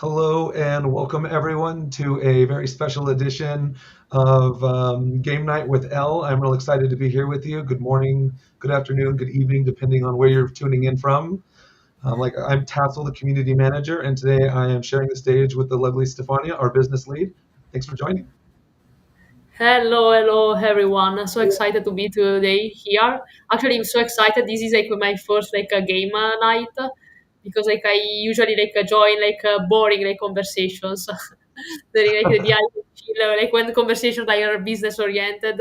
Hello and welcome everyone to a very special edition of Game Night with Elle. I'm real excited to be here with you. Good morning, good afternoon, good evening, depending on where you're tuning in from. I'm Tassel, the community manager, and today I am sharing the stage with the lovely Stefania, our business lead. Thanks for joining. Hello, everyone. I'm so excited to be today here. Actually, I'm so excited. This is like my first like a game night because like I usually join boring like conversations during like the idle chill, like when the conversations are business oriented.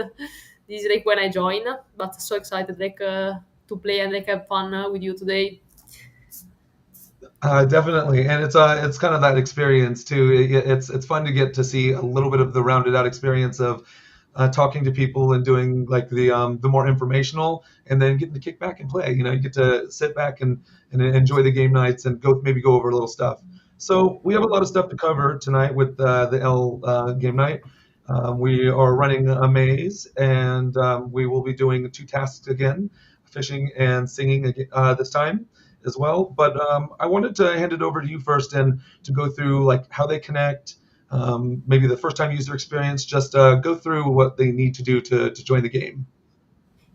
This is like when I join. But so excited to play and like have fun with you today. Definitely, and it's kind of that experience too. It's fun to get to see a little bit of the rounded out experience of talking to people and doing like the more informational, and then getting to kick back and play. You get to sit back and enjoy the game nights and go over a little stuff. So we have a lot of stuff to cover tonight with the L game night. We are running a maze, and we will be doing two tasks again, fishing and singing this time as well. But I wanted to hand it over to you first and to go through like how they connect, maybe the first time user experience, just go through what they need to do to join the game.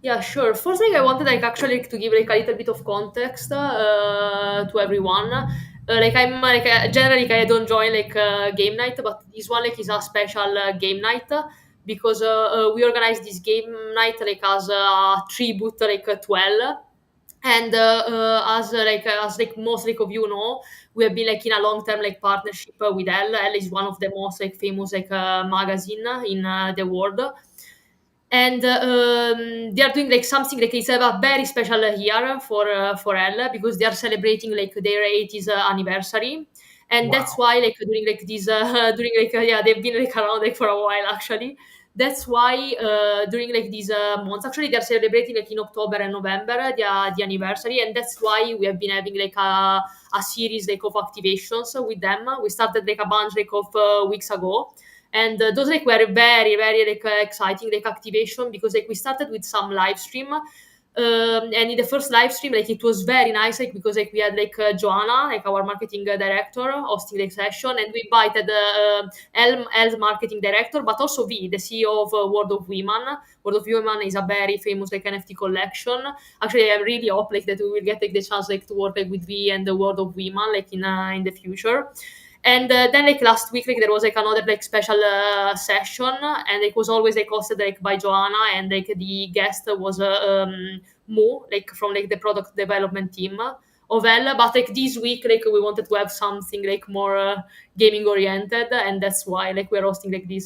Yeah, sure. First thing I wanted actually to give like a little bit of context to everyone. I'm generally I don't join game night, but this one like is a special game night because we organize this game night like as a tribute to Elle. And as like most like of you know, we have been like in a long term like partnership with Elle. Elle is one of the most like famous magazine in the world, and they are doing like something like it's a very special year for Elle because they are celebrating like their 80th anniversary, and that's Wow. why like during like this during yeah, they've been like around like for a while actually. That's why during like these months, actually they are celebrating like in October and November the anniversary, and that's why we have been having like a series like of activations with them. We started like a bunch like of weeks ago, and those like were very like exciting like activation because like we started with some live stream, and in the first live stream like it was very nice like because like we had Joanna, like our marketing director, hosting the session, and we invited El's marketing director, but also V, the CEO of World of Women. World of Women is a very famous like NFT collection. Actually, I really hope like that we will get like the chance like to work like with V and the World of Women like in the future. And then like last week like there was like another like special session, and it was always like hosted like by Joanna, and like the guest was Mo, like from like the product development team of Elle. But like this week like we wanted to have something like more gaming oriented, and that's why like we're hosting like this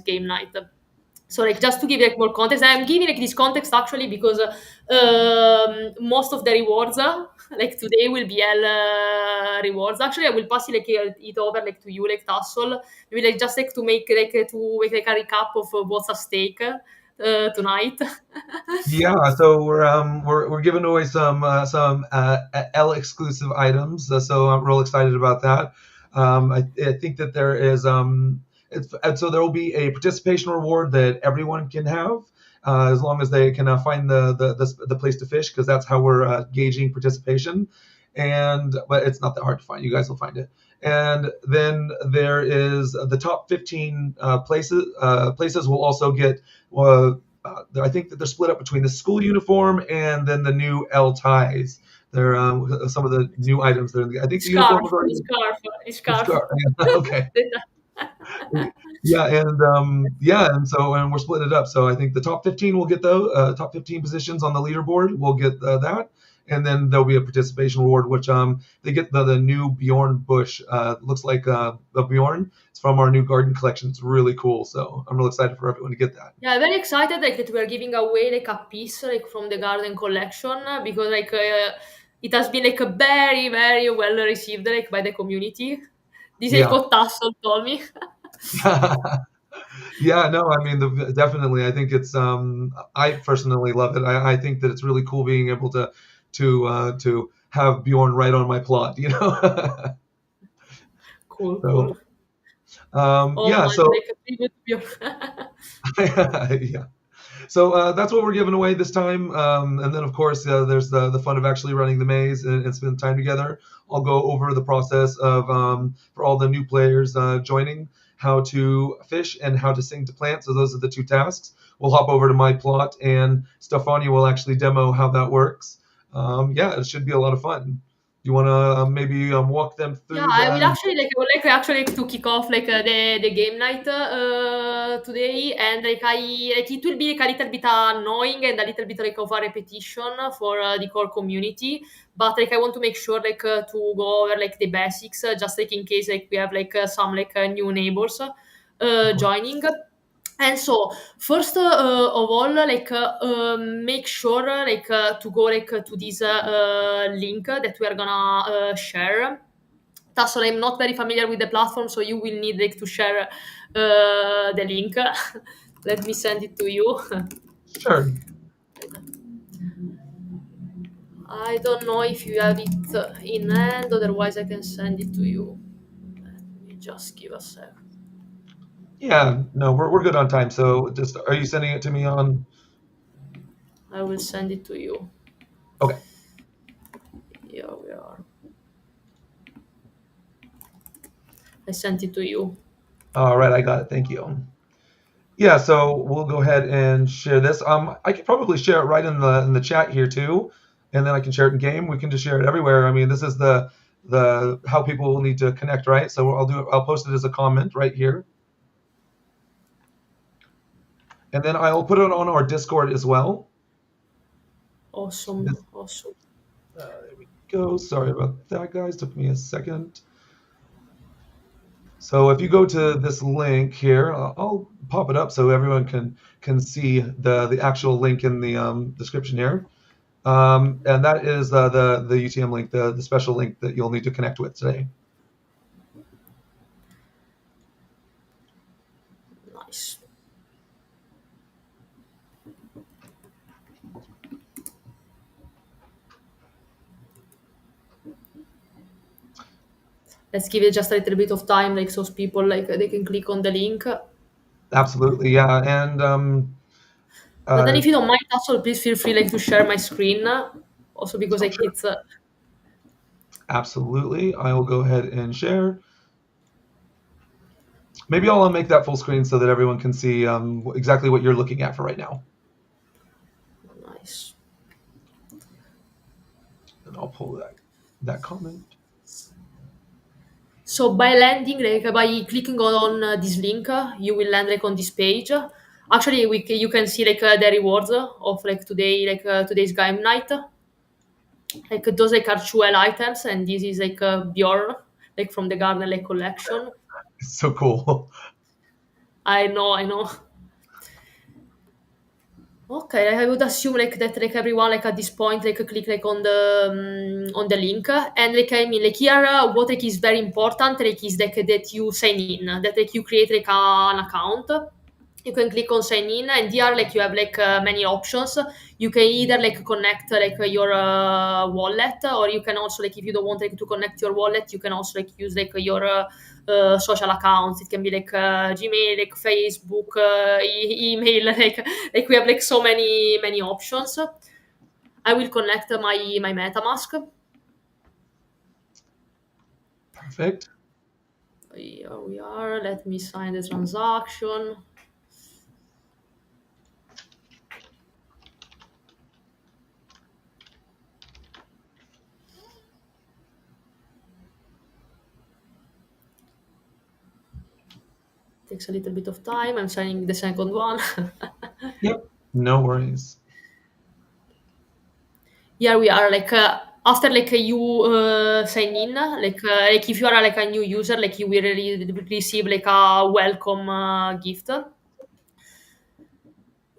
game night. So like just to give like more context, I'm giving like this context actually because most of the rewards like today will be L rewards. Actually, I will pass it like it over like to you like Tassel. Maybe like just like to make like a recap of what's at stake tonight. Yeah, so we're giving away some L exclusive items, so I'm real excited about that. I think that there is and so there will be a participation reward that everyone can have, as long as they can find the place to fish, because that's how we're gauging participation. And but it's not that hard to find. You guys will find it. And then there is the top 15 places will also get. I think that they're split up between the school uniform and then the new L ties. They're some of the new items. I think the uniform Scarf, was already scarf. okay. Yeah, and we're splitting it up. So I think the top 15 will get those top 15 positions on the leaderboard. Will get that, and then there'll be a participation reward, which they get the new Bjorn bush. Looks like the Bjorn. It's from our new garden collection. It's really cool. So I'm really excited for everyone to get that. Yeah, very excited like that we are giving away like a piece like from the garden collection because it has been like a very well received like by the community. This is Yeah. what Tassel told me. Yeah, no, I mean, definitely. I think it's. I personally love it. I think that it's really cool being able to have Bjorn right on my plot. Cool. So Oh yeah, man, so like a tribute to your yeah. So that's what we're giving away this time. And then, of course, there's the fun of actually running the maze and spending time together. I'll go over the process of for all the new players joining, how to fish and how to sing to plants. So those are the two tasks. We'll hop over to my plot, and Stefania will actually demo how that works. Yeah, it should be a lot of fun. You want to maybe walk them Yeah, through I will the. actually like I would like actually to kick off like the game night today, and like it will be like a little bit annoying and a little bit like of a repetition for the core community, but like I want to make sure like to go over like the basics just like in case like we have like some like new neighbors joining. And so, first of all, like make sure to go to this link that we are gonna share. Tassel, I'm not very familiar with the platform, so you will need like to share the link. Let me send it to you. Sure. I don't know if you have it in hand, otherwise I can send it to you. Let me just give a sec. Yeah, no, we're good on time. So just are you sending it to me on? I will send it to you. Okay. Here we are. I sent it to you. All right, I got it. Thank you. Yeah, so we'll go ahead and share this. I could probably share it right in the chat here too, and then I can share it in game. We can just share it everywhere. I mean, this is the how people will need to connect, right? So I'll post it as a comment right here, and then I'll put it on our Discord as well. Awesome, awesome. There we go. Sorry about that, guys. Took me a second. So if you go to this link here, I'll pop it up so everyone can see the actual link in the description here. And that is the UTM link, the special link that you'll need to connect with today. Nice. Let's give it just a little bit of time, like so people like they can click on the link. Absolutely, yeah. And But then if you don't mind, also please feel free like to share my screen. Also because oh, like sure. it's Absolutely. I will go ahead and share. Maybe I'll make that full screen so that everyone can see exactly what you're looking at for right now. nice. And I'll pull that comment. So by landing, like by clicking on this link, you will land like on this page. Actually, you can see like the rewards of like today, like today's game night. Like those like are jewel items, and this is like Bjorn, like from the Garden like collection. It's so cool. I know, I know. Okay, I would assume like that like everyone like at this point like click like on the link, and like I mean like here what like is very important like is like that you sign in, that like you create like an account. You can click on sign in, and here like you have like many options. You can either like connect like your wallet, or you can also like if you don't want like to connect your wallet, you can also like use like your social accounts. It can be like Gmail, like Facebook, email, like we have like so many options. I will connect my MetaMask. Perfect. Here we are. Let me sign the transaction. Takes a little bit of time. I'm signing the second one. Yep. No worries. Here we are. Like after like you sign in, like if you are like a new user, like you will receive like a welcome gift.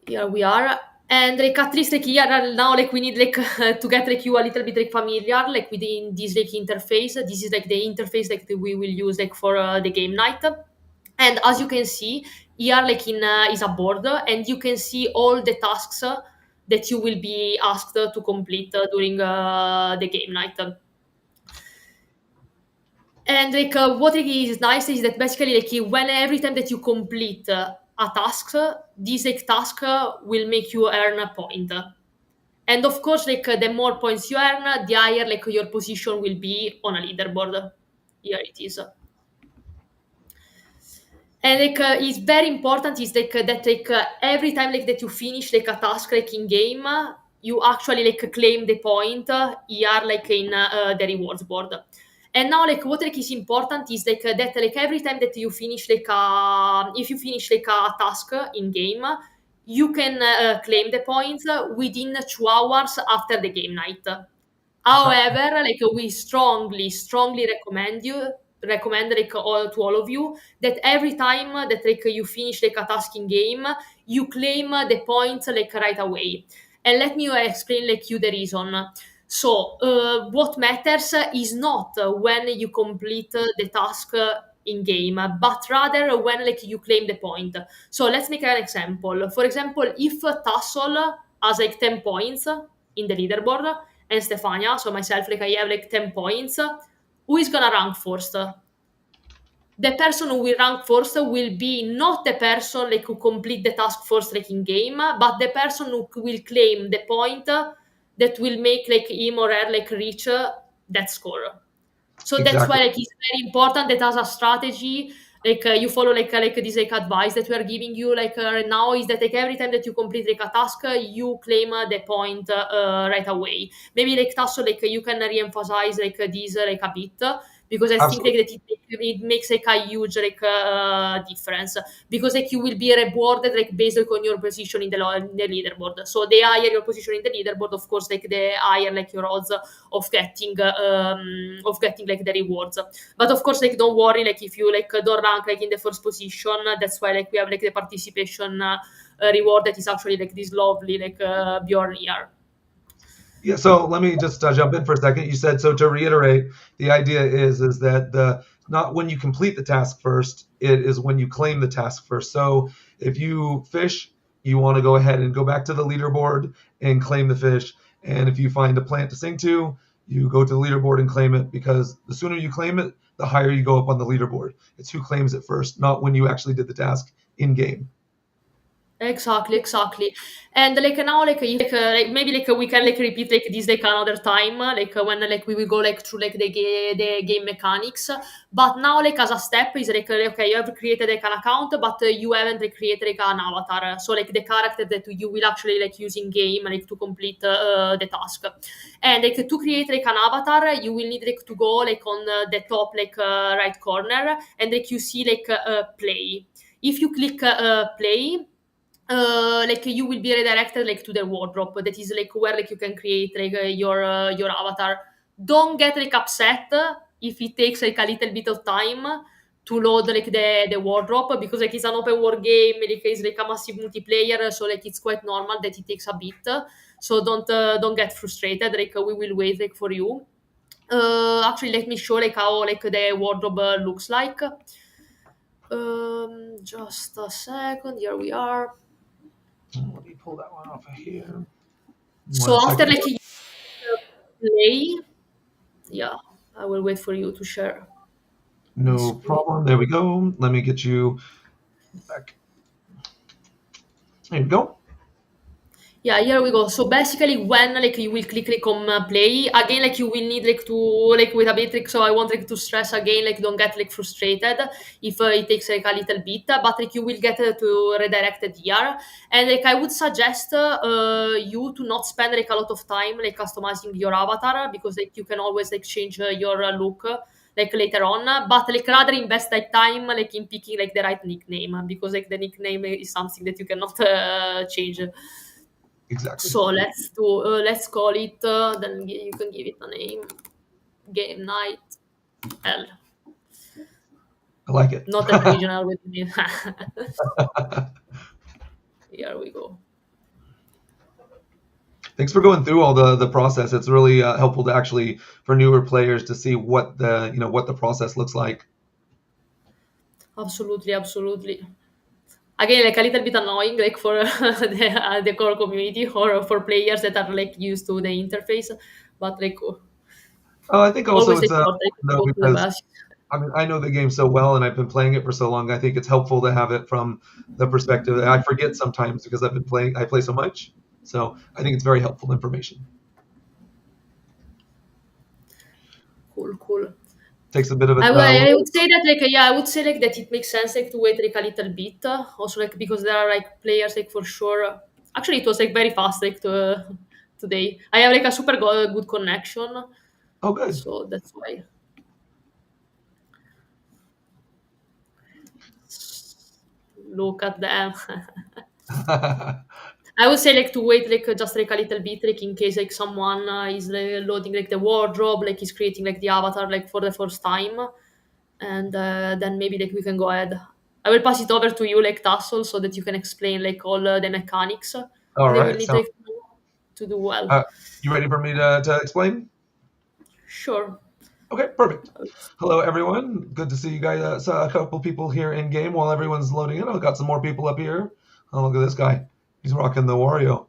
Here we are. And like at least like here now like we need like to get like you a little bit like familiar like within this like interface. This is like the interface like that we will use like for the game night. And as you can see here like in is a board, and you can see all the tasks that you will be asked to complete during the game night. And like what it is nice is that basically like when every time that you complete a task, this like task will make you earn a point. And of course, like the more points you earn, the higher like your position will be on a leaderboard. Here it is. And like it's very important is like that like every time like that you finish like a task like in game, you actually like claim the point here like in the rewards board. And now like what like is important is like that like every time that you finish like if you finish like a task in game, you can claim the points within 2 hours after the game night. Sorry. However, like we strongly recommend like to all of you that every time that like you finish like a task in game, you claim the points like right away. And let me explain like you the reason. So, what matters is not when you complete the task in game, but rather when like you claim the point. So let's make an example. For example, if Tassel has like 10 points in the leaderboard and Stefania, so myself, like I have like 10 points, who is gonna rank first? The person who will rank first will be not the person like who complete the task first like in game, but the person who will claim the point that will make like him or her like reach that score. So that's Exactly. why like it's very important that as a strategy, like you follow like this like advice that we are giving you like right now is that like every time that you complete like a task, you claim the point right away. Maybe like task like you can re-emphasize like this like a bit because I think like Absolutely. that it makes like a huge like difference because like you will be rewarded like based like, on your position in in the leaderboard. So the higher your position in the leaderboard, of course, like the higher like your odds of getting like the rewards. But of course, like don't worry, like if you like don't rank like in the first position, that's why like we have like the participation reward that is actually like this lovely like Bjorn here. Yeah, so let me just jump in for a second. You said, so to reiterate, the idea is that the not when you complete the task first, it is when you claim the task first. So if you fish, you want to go ahead and go back to the leaderboard and claim the fish. And if you find a plant to sing to, you go to the leaderboard and claim it, because the sooner you claim it, the higher you go up on the leaderboard. It's who claims it first, not when you actually did the task in game. Exactly, exactly. And like now, like if like maybe like we can like repeat like this like another time, like when like we will go like through like the game mechanics. But now like as a step is like okay, you have created like an account, but you haven't like created like an avatar. So like the character that you will actually like use in game like to complete the task. And like to create like an avatar, you will need like to go like on the top like right corner, and like you see like play. If you click play, like you will be redirected like to the wardrobe that is like where like you can create like your avatar. Don't get like upset if it takes like a little bit of time to load like the wardrobe because like it's an open world game, like it's like a massive multiplayer, so like it's quite normal that it takes a bit. So don't get frustrated, like we will wait like for you. Actually let me show like how like the wardrobe looks like. Just a second, here we are. Let me pull that one off of here. So One after second. like you play, yeah, I will wait for you to share my No screen. problem. There we go. Let me get you back. There you go. Yeah, here we go. So basically, when like you will click on play again, like you will need like to like with a bit like so I want like to stress again like don't get like frustrated if it takes like a little bit, but like you will get to redirected here, and like I would suggest you to not spend like a lot of time like customizing your avatar because like you can always like change your look. Like later on, but like rather invest like time like in picking like the right nickname because like the nickname is something that you cannot change. Exactly. So let's call it. Then you can give it a name. Game night L. I like it. Not as original with me. Here we go. Thanks for going through all the process. It's really helpful to actually for newer players to see what the what the process looks like. Absolutely, absolutely. Again, like a little bit annoying, like for the core community or for players that are like used to the interface, but like I think also always it's important like, to though go to the because basics. I mean, I know the game so well, and I've been playing it for so long. I think it's helpful to have it from the perspective that I forget sometimes because I've been playing. I play so much, so I think it's very helpful information. Cool, cool. Takes a bit of a I would say that like yeah, I would say like that it makes sense like to wait like a little bit. Also like because there are like players like for sure. Actually, it was like very fast like today. I have like a super good connection, oh good. so that's why. Look at them. I would say like to wait like just like a little bit like in case like someone is loading like the wardrobe like is creating like the avatar like for the first time, and then maybe like we can go ahead. I will pass it over to you like Tassel so that you can explain like all the mechanics that All they will right, need so like to do well. uh, you ready for me to explain? Sure. Okay, perfect. Hello, everyone. Good to see you guys. Saw a couple people here in game while everyone's loading in. I've got some more people up here. Oh, look at this guy. He's rocking the Wario,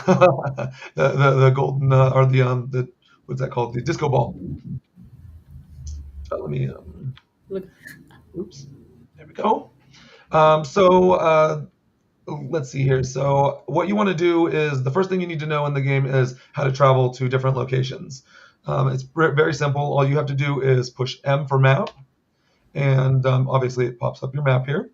the golden or the what's that called? The disco ball. Let me. Look. Oops. There we go. So let's see here. So what you want to do is the first thing you need to know in the game is how to travel to different locations. It's very simple. All you have to do is push M for map, and obviously it pops up your map here.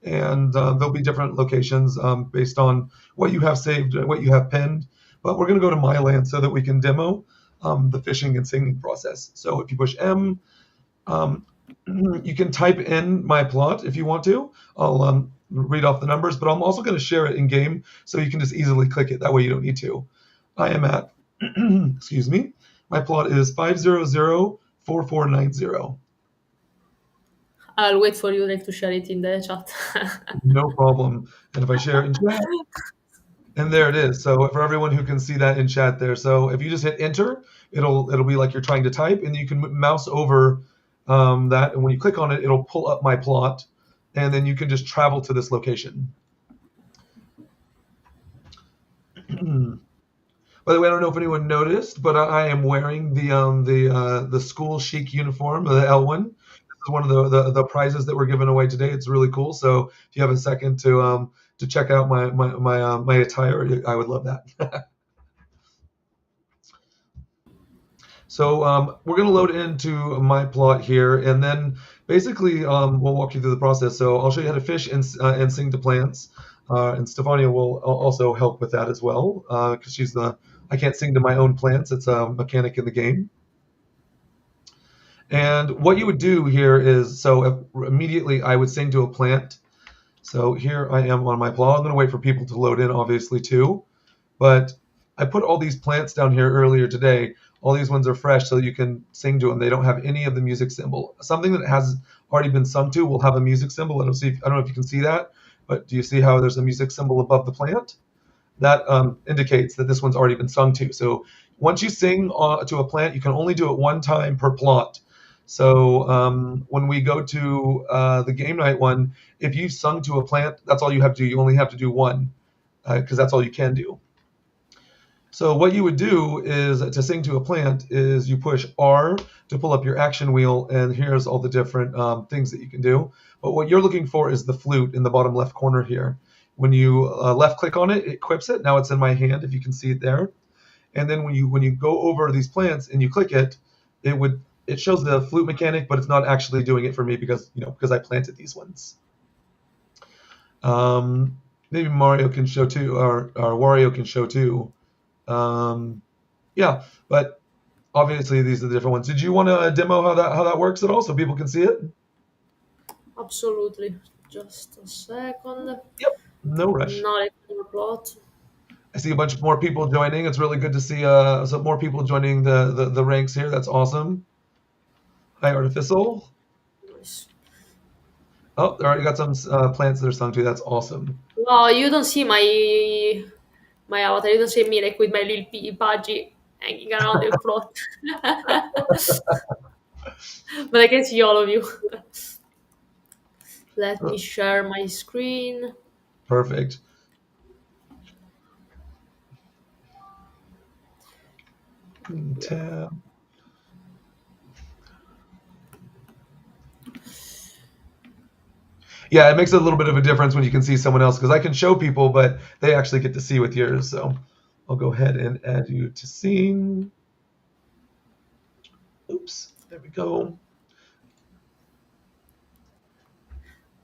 And there'll be different locations based on what you have saved, what you have pinned. But we're going to go to my land so that we can demo the fishing and singing process. So if you push M, um, you can type in my plot if you want to. I'll read off the numbers, but I'm also going to share it in game so you can just easily click it. That way you don't need to. I am at, excuse me, my plot is 5004490. I'll wait for you like to share it in the chat. No problem. And if I share it in chat, and there it is. So for everyone who can see that in chat there, so if you just hit enter, it'll be like you're trying to type, and you can mouse over that, and when you click on it, it'll pull up my plot, and then you can just travel to this location. By the way, I don't know if anyone noticed, but I am wearing the school chic uniform, the L1. This is one of the prizes that we're giving away today. It's really cool. So if you have a second to check out my attire, I would love that. So we're going to load into my plot here, and then basically we'll walk you through the process. So I'll show you how to fish and sing to plants, and Stefania will also help with that as well because she's I can't sing to my own plants. It's a mechanic in the game. And what you would do here is, so immediately I would sing to a plant. So here I am on my plot. I'm going to wait for people to load in, obviously, too. But I put all these plants down here earlier today. All these ones are fresh, so you can sing to them. They don't have any of the music symbol. Something that has already been sung to will have a music symbol. I don't know if you can see that, but do you see how there's a music symbol above the plant? That indicates that this one's already been sung to. So once you sing to a plant, you can only do it one time per plot. So when we go to the game night one, if you've sung to a plant, that's all you have to do. You only have to do one because that's all you can do. So what you would do is to sing to a plant is you push R to pull up your action wheel, and here's all the different things that you can do. But what you're looking for is the flute in the bottom left corner here. When you left click on it, it equips it. Now it's in my hand, if you can see it there. And then when you go over these plants and you click it, it shows the flute mechanic, but it's not actually doing it for me because I planted these ones. Maybe Mario can show too, or Wario can show too. Yeah, but obviously these are the different ones. Did you want to demo how that works at all so people can see it? Absolutely. Just a second. Yep, no rush. Now I can plot. I see a bunch more people joining. It's really good to see some more people joining the ranks here. That's awesome. Hi, Artificial. Nice. Oh, they already got some plants that are sung to. That's awesome. Wow, you don't see my avatar. You don't see me like with my little Pidgey hanging around the plot. But I can see all of you. Let me share my screen. Perfect. Tab. Yeah, it makes a little bit of a difference when you can see someone else, because I can show people, but they actually get to see with yours. So I'll go ahead and add you to scene. Oops, there we go.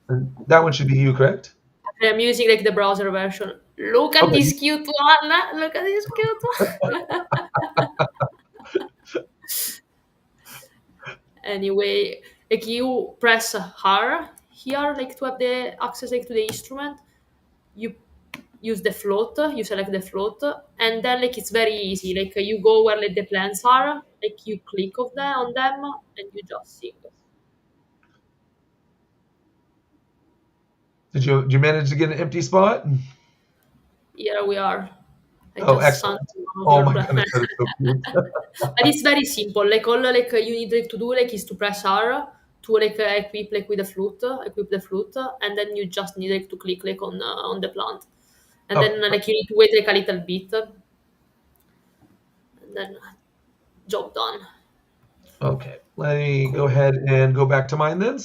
And that one should be you, correct? I'm using like the browser version. Look at Okay. this cute one. Look at this cute one. Anyway, like you press R here, like to have the access like to the instrument. You use the float. You select the float, and then like it's very easy. Like you go where like the plants are. Like you click on them, and you just sing. Did you manage to get an empty spot? Here we are. I Oh, just sent excellent. one of Oh your my plants. goodness, that is so cute. But it's very simple. Like all like you need like to do like is to press R to like equip like with the flute, equip the flute, and then you just need like to click like on the plant, and Oh, then like you need to wait like a little bit, and then job done. okay. Let me go ahead and go back to mine then.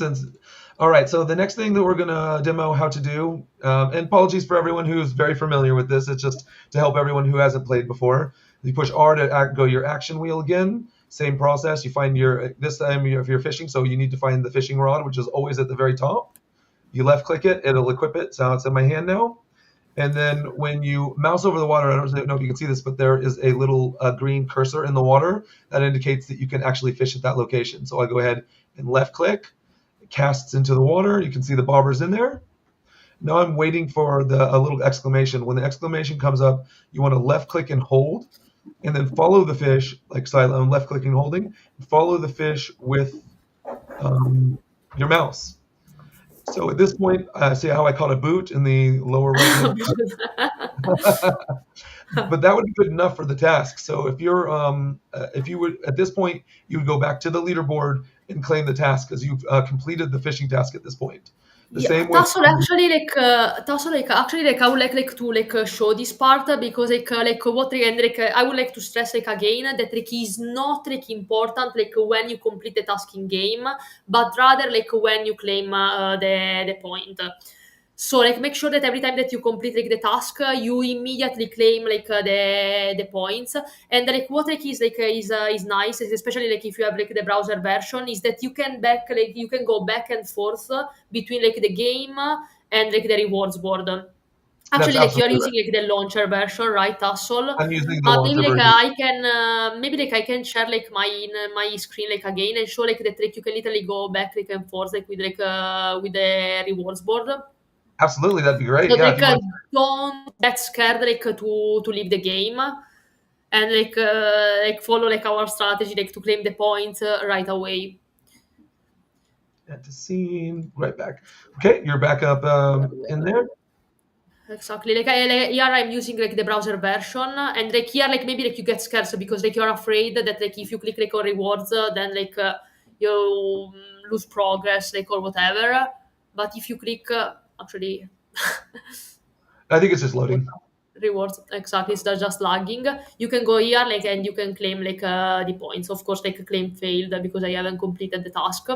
All right. So the next thing that we're gonna demo how to do, and apologies for everyone who's very familiar with this. It's just to help everyone who hasn't played before. You push R to go your action wheel again. Same process. You find this time if you're fishing, so you need to find the fishing rod, which is always at the very top. You left click it, it'll equip it. So it's in my hand now. And then when you mouse over the water, I don't know if you can see this, but there is a little green cursor in the water that indicates that you can actually fish at that location. So I go ahead and left click, it casts into the water. You can see the bobbers in there. Now I'm waiting for a little exclamation. When the exclamation comes up, you want to left click and hold, and then follow the fish, like so I'm left clicking and holding, follow the fish with your mouse. So at this point, see how I caught a boot in the lower right hand? But that would be good enough for the task. So if you would at this point, you would go back to the leaderboard and claim the task because you've completed the fishing task at this point. The Yeah, same with Tasso, like actually like I would like to like show this part because like what and like I would like to stress like again that like is not like important like when you complete the task in game, but rather like when you claim the point. So like make sure that every time that you complete like the task, you immediately claim like the points. And like what like is nice, especially like if you have like the browser version, is that you can go back and forth between like the game and like the rewards board. that's Actually, like you are absolutely right. using like the launcher version, right, Tassol? I'm using the launcher version. Maybe like I can share like my screen like again and show like the trick. You can literally go back like and forth like with the rewards board. Absolutely, that'd be great. So Yeah, if like you want. don't get scared like to leave the game and like follow like our strategy like to claim the points right away. At the scene, right back. Okay, you're back up in there. Exactly. Here I'm using like the browser version, and like here like maybe like you get scared so because like you're afraid that like if you click like on rewards, then like you lose progress like or whatever. But if you click actually I think it's just loading. rewards exactly, it's just lagging. You can go here like and you can claim like the points. Of course, like claim failed because I haven't completed the task,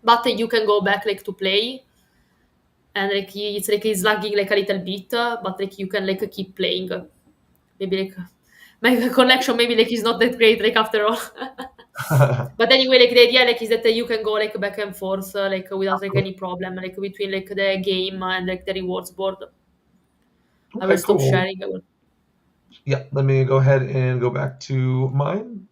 but you can go back like to play and it's lagging like a little bit, but like you can like keep playing. Maybe like my connection maybe like is not that great like after all. But anyway, like the idea like is that you can go like back and forth like without like any problem like between like the game and like the rewards board. I will Okay, stop cool. sharing. Yeah, let me go ahead and go back to mine.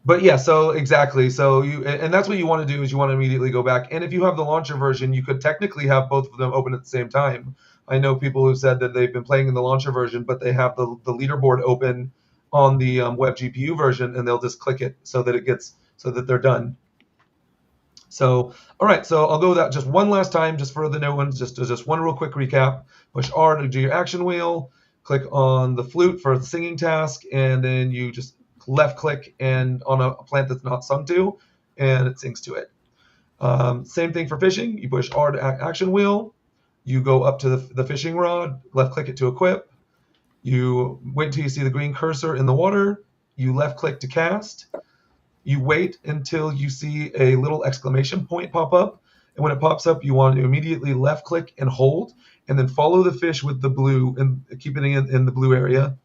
But yeah, so exactly. So and that's what you want to do is you want to immediately go back. And if you have the launcher version, you could technically have both of them open at the same time. I know people who said that they've been playing in the launcher version, but they have the leaderboard open on the web GPU version, and they'll just click it so that they're done. So, all right, so I'll go that just one last time, just for the new ones, just one real quick recap. Push R to do your action wheel, click on the flute for the singing task, and then you just left click and on a plant that's not sung to, and it sings to it. Same thing for fishing. You push R to action wheel, you go up to the fishing rod, left click it to equip, you wait until you see the green cursor in the water, you left click to cast, you wait until you see a little exclamation point pop up, And when it pops up, you want to immediately left click and hold, and then follow the fish with the blue and keep it in the blue area.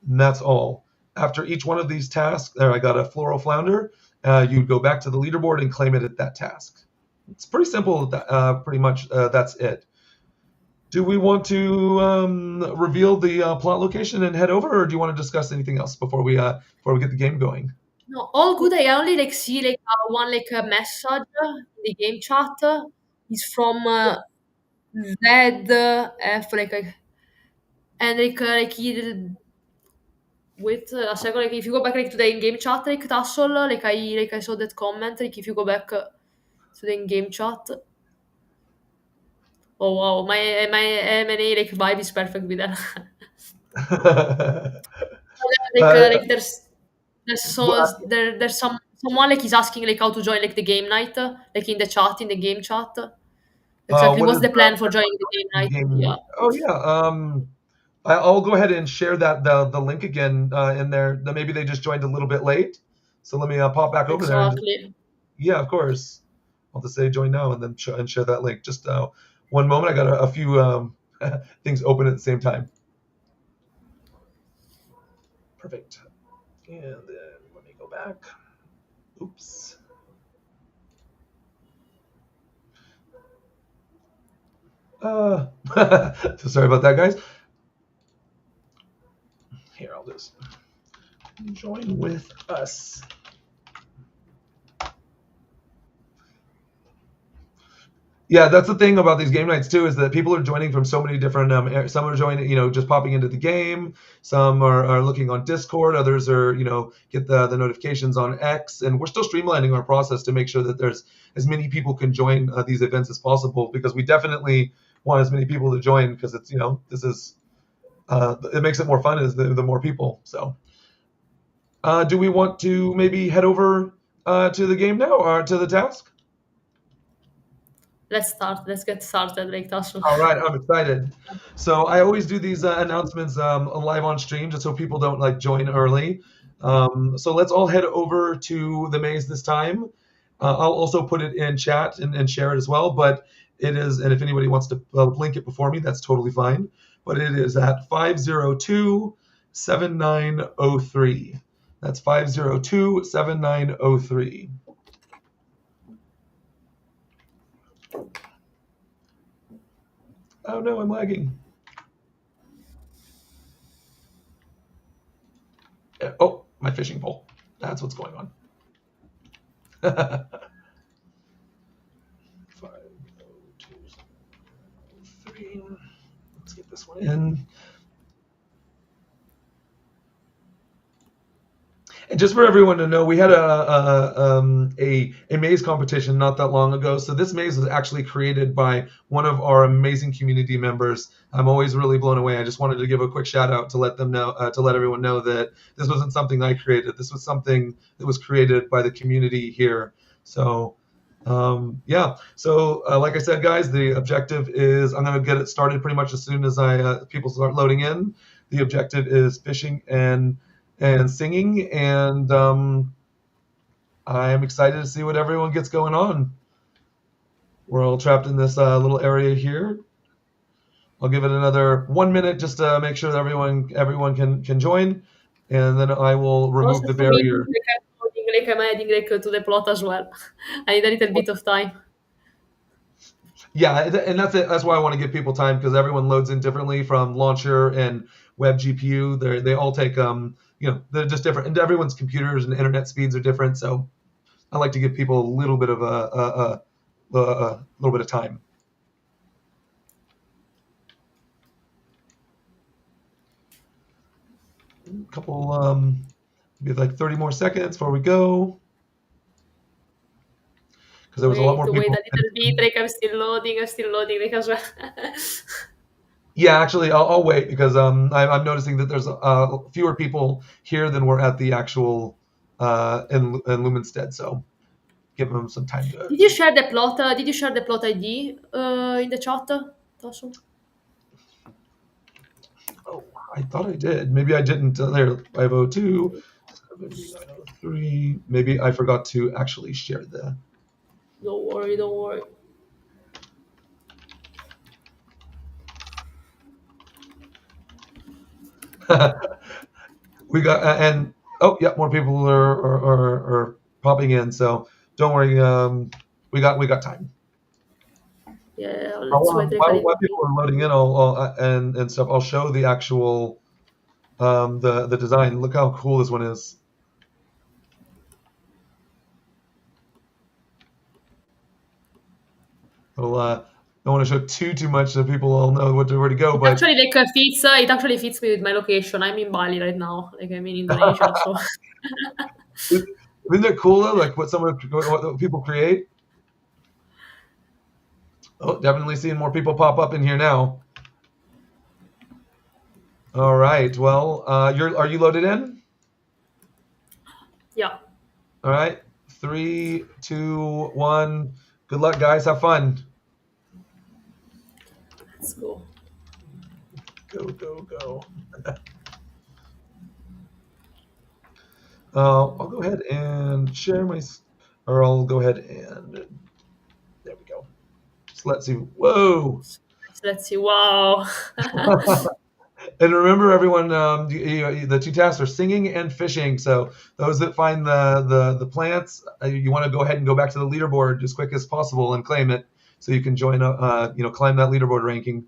And that's all. After each one of these tasks, there I got a floral flounder. You go back to the leaderboard and claim it at that task. It's pretty simple. Pretty much that's it. Do we want to reveal the plot location and head over, or do you want to discuss anything else before we get the game going? No, all good. I only like see like one like a message in the game chat. Is from ZF and like he wait a second, like if you go back like to the in-game chat, like Tassel, like I saw that comment, like if you go back to the in-game chat. Oh wow, my M&A like vibe is perfect with that. Like there's someone like is asking like how to join like the game night, like in the chat, in the game chat. Exactly, what what's is the plan for joining the game the night? game? Yeah, Oh yeah. I'll go ahead and share the link again in there. Maybe they just joined a little bit late, so let me pop back over there. exactly. Yeah, of course. I'll just say join now and then share that link. Just one moment. I got a few things open at the same time. Perfect. And then let me go back. Oops. So sorry about that, guys. Here, I'll just join with us. Yeah, that's the thing about these game nights too, is that people are joining from so many different. Some are joining, just popping into the game. Some are looking on Discord. Others are, get the notifications on X. And we're still streamlining our process to make sure that there's as many people can join these events as possible, because we definitely want as many people to join, because it's, this is, it makes it more fun as the more people. So, do we want to maybe head over to the game now, or to the task? Let's get started, like Tasso. All right, I'm excited. So I always do these announcements live on stream, just so people don't like join early. So let's all head over to the maze this time. I'll also put it in chat and share it as well. But it is, and if anybody wants to link it before me, that's totally fine. But it is at 502-7903. That's 502-7903. Oh no, I'm lagging. Oh, my fishing pole. That's what's going on. 502-703. Let's get this one in. And just for everyone to know, we had a maze competition not that long ago. So this maze was actually created by one of our amazing community members. I'm always really blown away. I just wanted to give a quick shout out to let them know, to let everyone know that this wasn't something I created. This was something that was created by the community here. So yeah. So like I said, guys, the objective is, I'm going to get it started pretty much as soon as people start loading in. The objective is fishing and singing, and I am excited to see what everyone gets going on. We're all trapped in this little area here. I'll give it another 1 minute just to make sure that everyone can join, and then I will remove the barrier. I'm adding to the plot as well. I need a little bit of time. Yeah, and that's it. That's why I want to give people time, because everyone loads in differently from launcher and web GPU. They all take they're just different, and everyone's computers and internet speeds are different. So I like to give people a little bit of a little bit of time. A couple maybe like 30 more seconds before we go, because there was a lot more people. Wait a little bit, like I'm still loading like as well. Yeah, actually, I'll wait, because I'm noticing that there's fewer people here than were at the actual in Lumenstead, so give them some time to. Did you share the plot? Did you share the plot ID in the chat, Tasso? Oh, I thought I did. Maybe I didn't. There, 502-7903. Maybe I forgot to actually share the. Don't worry. We got and oh yeah, more people are popping in. So don't worry. We got time. Yeah, let's wait like a little While bit. people are loading in, and stuff, I'll show the actual the design. Look how cool this one is. I'll, don't want to show too much so people all know where to go. It But actually like fits. It actually fits me with my location. I'm in Bali right now. Like I'm in Indonesia, so isn't it cool though? Like what people create. Oh, definitely seeing more people pop up in here now. All right. Well, are you loaded in? yeah, All right. Three, two, one. Good luck, guys. Have fun. let's go. Go. I'll go ahead and share or I'll go ahead and there we go. So let's see. Whoa! Let's see. Wow. And remember, everyone, the two tasks are singing and fishing. So those that find the plants, you want to go ahead and go back to the leaderboard as quick as possible and claim it, so you can join climb that leaderboard ranking.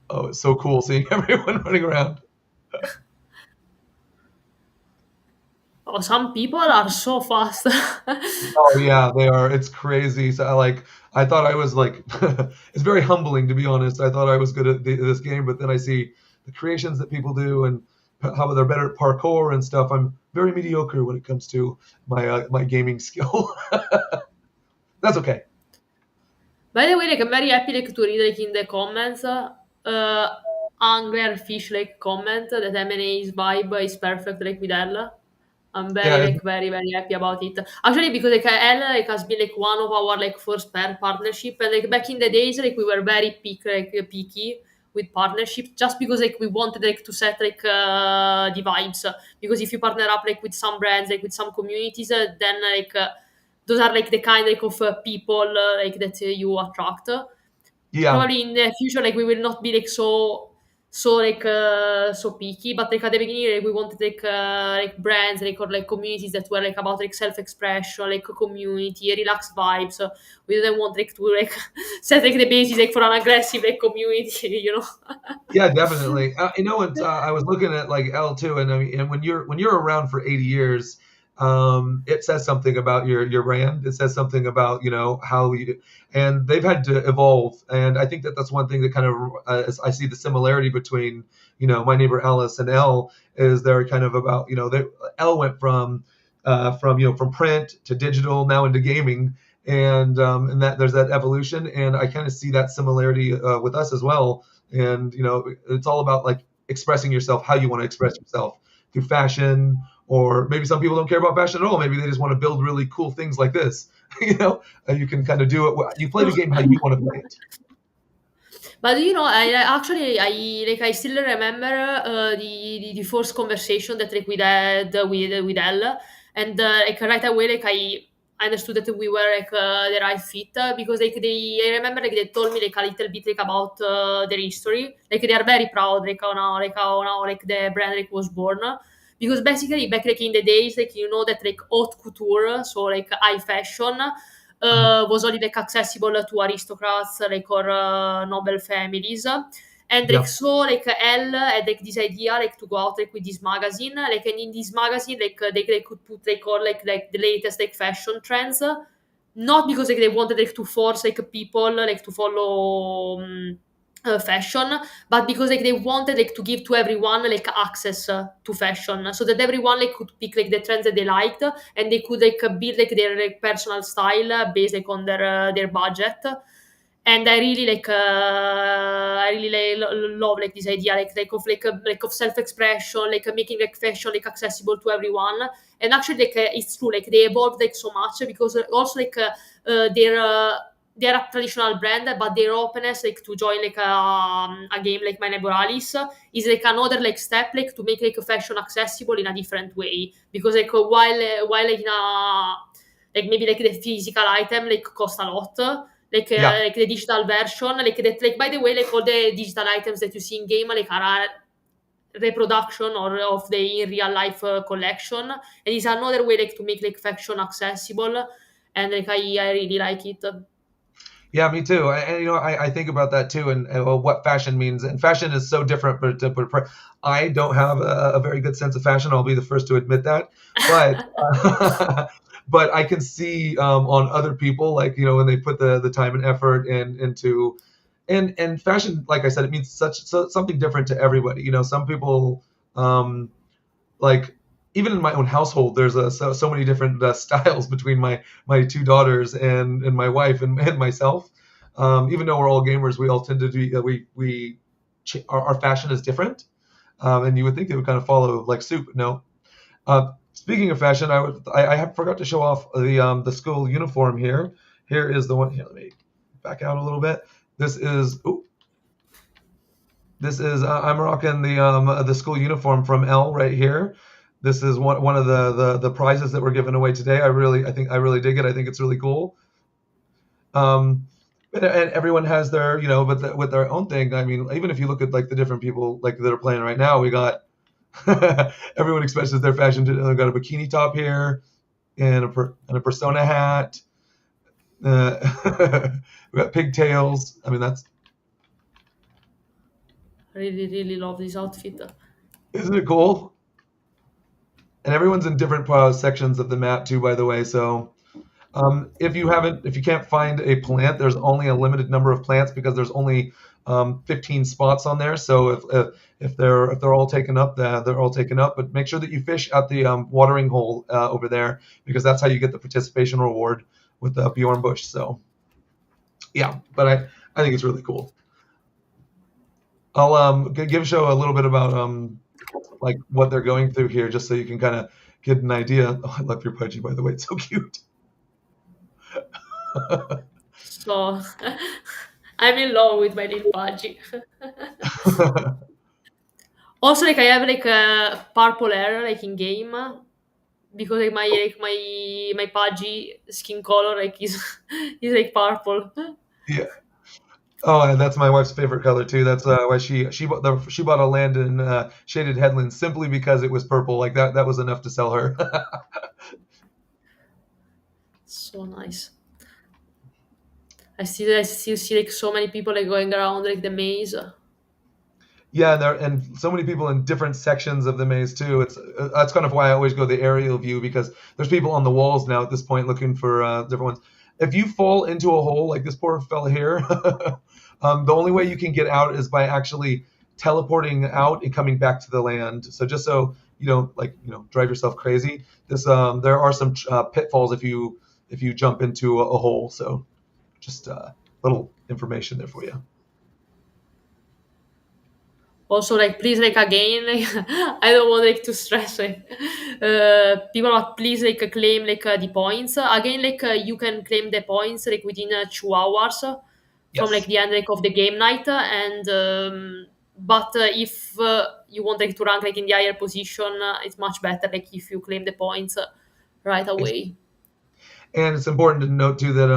Oh, it's so cool seeing everyone running around. Oh, some people are so fast. Oh yeah, they are. It's crazy. So I thought I was like, it's very humbling to be honest. I thought I was good at this game, but then I see the creations that people do and how they're better at parkour and stuff. I'm very mediocre when it comes to my gaming skill. That's okay. By the way, like I'm very happy like to read like in the comments. Angler fish like comment that M&A's vibe is perfect like with Ella. I'm very Yeah, like very happy about it. Actually, because like Ella like has been like one of our like first pair partnership, and like back in the days like we were very picky with partnerships just because like we wanted like to set like the vibes. Because if you partner up like with some brands like with some communities, then like those are like the kind like of people like that you attract. yeah, Probably in the future like we will not be like so picky, but like at the beginning like, we wanted like brands like or like communities that were like about like self-expression, like a community, relaxed vibes. We didn't want like to like set like the basis like for an aggressive like community, you know. yeah, definitely. I was looking at like L2, and I mean, and when you're around for 80 years, it says something about your brand. It says something about how you, and they've had to evolve. And I think that that's one thing that kind of I see the similarity between my neighbor Alice and L is they're kind of about L went from print to digital now into gaming. And that there's that evolution, and I kind of see that similarity with us as well. And it's all about like expressing yourself how you want to express yourself through fashion, or maybe some people don't care about fashion at all. Maybe they just want to build really cool things like this. You can kind of do it. You play the game how you want to play it. But I still remember the first conversation that like we had with Elle, and like right away like I understood that we were like the right fit because like I remember like they told me like a little bit like about their history. Like they are very proud like how like the brand like was born. Because basically back like in the days like that like haute couture, so like high fashion, was only like accessible to aristocrats like or noble families. And like Yeah, so like Elle had like this idea like to go out like with this magazine, like, and in this magazine like they could put like all like the latest like fashion trends, not because like they wanted like to force like people like to follow fashion, but because like they wanted like to give to everyone like access to fashion, so that everyone like could pick like the trends that they liked, and they could like build like their like personal style based like on their budget. And I really love like this idea like of self-expression, like making like fashion like accessible to everyone. And actually like it's true, like they evolved like so much because also like they're a traditional brand, but their openness like to join like a game like My Neighbor Alice is like another like step like to make like fashion accessible in a different way. Because like while like in a like maybe like the physical item like cost a lot, yeah, like the digital version, like that, like by the way like all the digital items that you see in game like are reproduction or of the in real life collection, and it's another way like to make like fashion accessible, and like I really like it. Yeah, me too. And I think about that too, and what fashion means. And fashion is so different. I don't have a very good sense of fashion. I'll be the first to admit that. But but I can see on other people, like when they put the time and effort into and fashion. Like I said, it means something different to everybody. Some people like even in my own household, there's so many different styles between my two daughters and my wife and myself. Even though we're all gamers, we all tend to do our fashion is different, and you would think they would kind of follow like suit. But no. Speaking of fashion, I have forgot to show off the school uniform here. Here is the one. Here, let me back out a little bit. This is. Ooh, this is I'm rocking the school uniform from L right here. This is one of the prizes that we're giving away today. I think I really dig it. I think it's really cool. And everyone has their with their own thing. I mean, even if you look at like the different people like that are playing right now, we got everyone expresses their fashion. They've got a bikini top here and a persona hat. We got pigtails. I mean, that's Really, really love this outfit. isn't it cool? And everyone's in different sections of the map too, by the way. So if you can't find a plant, there's only a limited number of plants because there's only 15 spots on there. So if they're all taken up, they're all taken up. But make sure that you fish at the watering hole over there because that's how you get the participation reward with the Bjorn Bush. So yeah, but I think it's really cool. I'll give show a little bit about like what they're going through here, just so you can kind of get an idea. Oh, I love your pudgy, by the way. It's so cute. So I'm in love with my little Pudgy. Also, like I have like a purple hair like in game because like my Pudgy skin color like is is like purple. Yeah. Oh, and that's my wife's favorite color too. That's why she bought a land in Shaded Headlands simply because it was purple. Like that was enough to sell her. So nice. I still see like so many people like going around like the maze. Yeah, and so many people in different sections of the maze too. It's that's kind of why I always go the aerial view because there's people on the walls now at this point looking for different ones. If you fall into a hole like this poor fella here, the only way you can get out is by actually teleporting out and coming back to the land. So just so you don't like drive yourself crazy, this there are some pitfalls if you jump into a hole. So just little information there for you. Also, like please, like again, like I don't want like to stress like people, but please like claim like the points again. Like you can claim the points like within 2 hours from like Yes. the end like of the game night, and but if you want like to rank like in the higher position, it's much better like if you claim the points right away. And it's important to note too that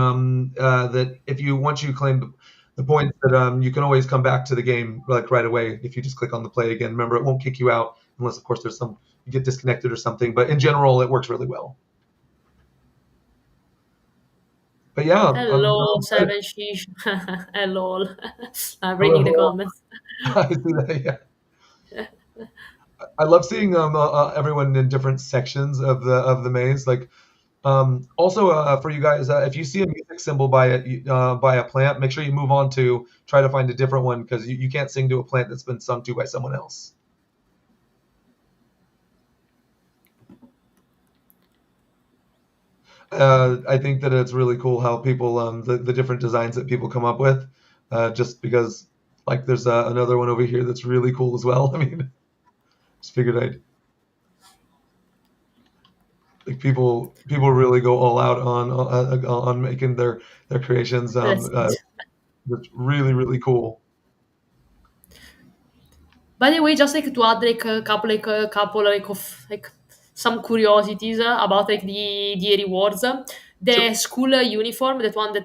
that if you once you claim the points that you can always come back to the game like right away if you just click on the play again. Remember, it won't kick you out unless of course there's some you get disconnected or something. But in general, it works really well. But yeah, Hello, I'm excited. Seven Shish. Hello. I'm reading the Hello. comments. I see that. Yeah, I love seeing everyone in different sections of the maze. Like also for you guys, if you see a music symbol by a plant, make sure you move on to try to find a different one because you can't sing to a plant that's been sung to by someone else. I think that it's really cool how people the different designs that people come up with. Just because like there's another one over here that's really cool as well. I mean, just figured I'd like people really go all out on making their creations. That's it. That's really cool. By the way, just like to add like a couple like of like some curiosities about like the rewards. Sure. The school uniform, that one that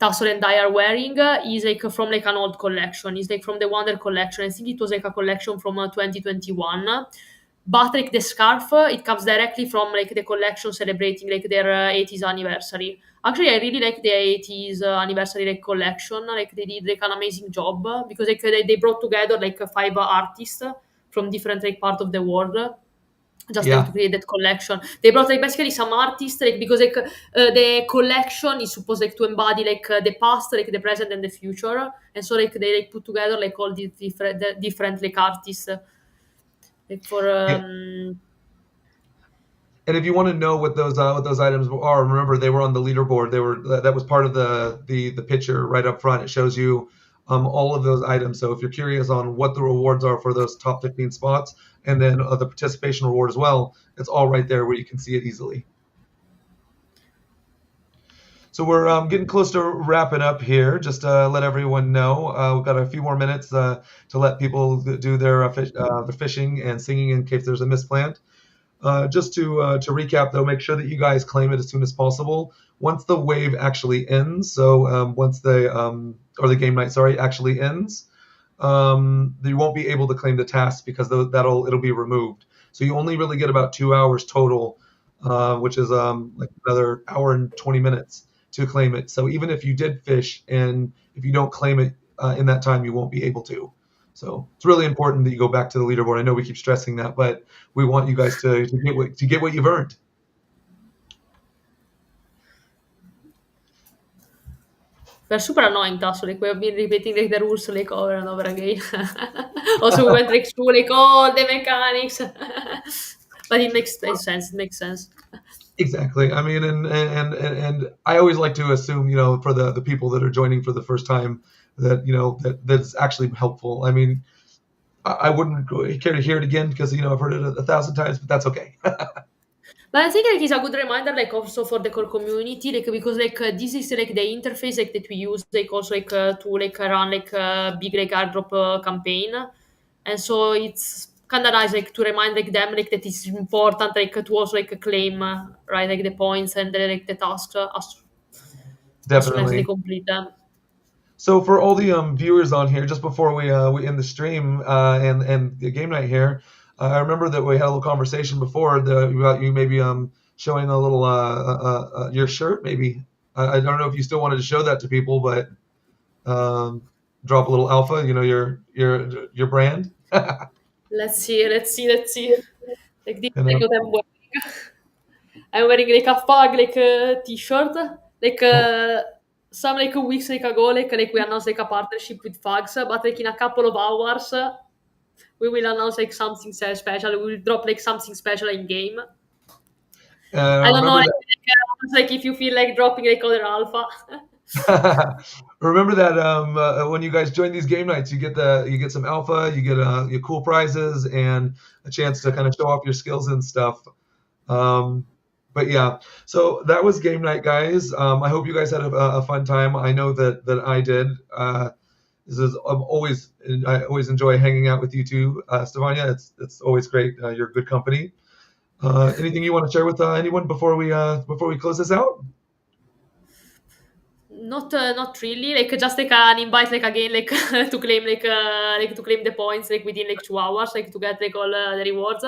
Tassel and I are wearing is like from like an old collection. It's like from the Wonder collection. I think it was like a collection from 2021. But like the scarf, it comes directly from like the collection celebrating like their 80th anniversary. Actually, I really like the 80th anniversary like collection. Like they did like an amazing job because like they brought together like five artists from different like part of the world just like to Yeah. create that collection. They brought like basically some artists like because like the collection is supposed like to embody like the past, like the present and the future, and so like they like put together like all these different like artists like for Yeah. And if you want to know what those items are, remember they were on the leaderboard. They were that was part of the picture right up front. It shows you all of those items. So if you're curious on what the rewards are for those top 15 spots, and then the participation reward as well, it's all right there where you can see it easily. So we're getting close to wrapping up here. Just to let everyone know, we've got a few more minutes to let people do their fishing and singing in case there's a misplant. Just to recap, though, make sure that you guys claim it as soon as possible. Once the wave actually ends, so once the game night, sorry, actually ends, you won't be able to claim the task because it'll be removed. So you only really get about 2 hours total, which is like another hour and 20 minutes to claim it. So even if you did fish and if you don't claim it in that time, you won't be able to. So it's really important that you go back to the leaderboard. I know we keep stressing that, but we want you guys to get what you've earned. They're super annoying tasks. Like we have been repeating like the rules like over and over again. Also, we went like through like all the mechanics, but it makes sense. It makes sense. Exactly. I mean, and I always like to assume, for the people that are joining for the first time, that that's actually helpful. I mean, I wouldn't care to hear it again because I've heard it 1,000 times, but that's okay. But I think like it's a good reminder, like also for the core community, like because like this is like the interface like that we use, like also like to like run like big like airdrop campaign, and so it's kind of nice like to remind like them like that it's important like to also like claim right like the points and like the tasks as soon as they Definitely. complete them. So for all the viewers on here, just before we end the stream and the game night here, I remember that we had a little conversation before about you maybe showing a little your shirt maybe. I don't know if you still wanted to show that to people, but um, drop a little alpha. Your brand. Let's see. Like this, and like what I'm wearing. I'm wearing like a fag like t-shirt. Like some like weeks like ago, like we announced like a partnership with Fags, but like in a couple of hours, we will announce like something special. We will drop like something special in game. I don't know, remember like if you feel like dropping like other alpha. remember that when you guys join these game nights, you get some alpha, you get your cool prizes and a chance to kind of show off your skills and stuff. But yeah, so that was game night, guys. I hope you guys had a fun time. I know that I did. I always enjoy hanging out with you too, Stefania. It's always great. You're good company. Anything you want to share with anyone before we close this out? Not really. Like just like an invite, like again, like to claim like to claim the points like within like 2 hours, like to get like all the rewards,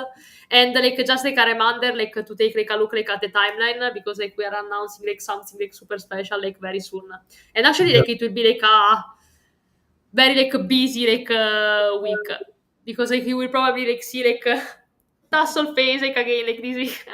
and like just like a reminder, like to take like a look like at the timeline because like we are announcing like something like super special like very soon, and actually Yeah. like it will be like a very like busy like week because like you will probably like see like Tassel face like again like this week.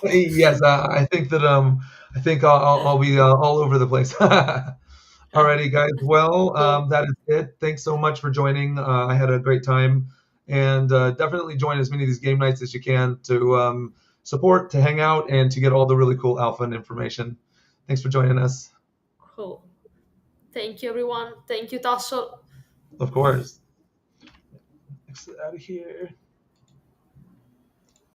Yes, I think I'll be all over the place. Alrighty, guys. Well, So that is it. Thanks so much for joining. I had a great time, and definitely join as many of these game nights as you can to support, to hang out, and to get all the really cool alpha and information. Thanks for joining us. cool. Thank you everyone. Thank you Tassel. Of course. Exit out of here.